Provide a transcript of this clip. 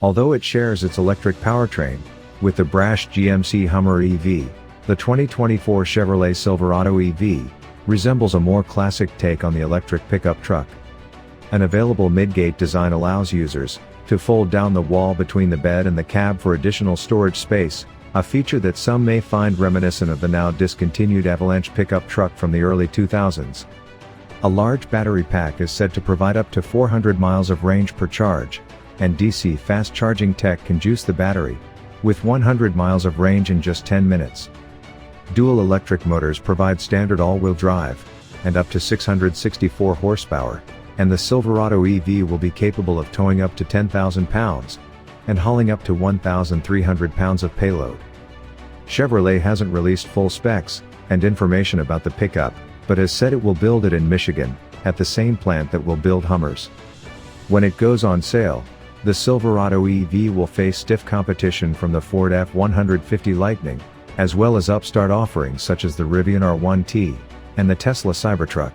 Although it shares its electric powertrain with the brash GMC Hummer EV, the 2024 Chevrolet Silverado EV resembles a more classic take on the electric pickup truck. An available midgate design allows users to fold down the wall between the bed and the cab for additional storage space, a feature that some may find reminiscent of the now-discontinued Avalanche pickup truck from the early 2000s. A large battery pack is said to provide up to 400 miles of range per charge, and DC fast charging tech can juice the battery, with 100 miles of range in just 10 minutes. Dual electric motors provide standard all-wheel drive, and up to 664 horsepower, and the Silverado EV will be capable of towing up to 10,000 pounds, and hauling up to 1,300 pounds of payload. Chevrolet hasn't released full specs and information about the pickup, but has said it will build it in Michigan, at the same plant that will build Hummers. When it goes on sale, the Silverado EV will face stiff competition from the Ford F-150 Lightning, as well as upstart offerings such as the Rivian R1T, and the Tesla Cybertruck.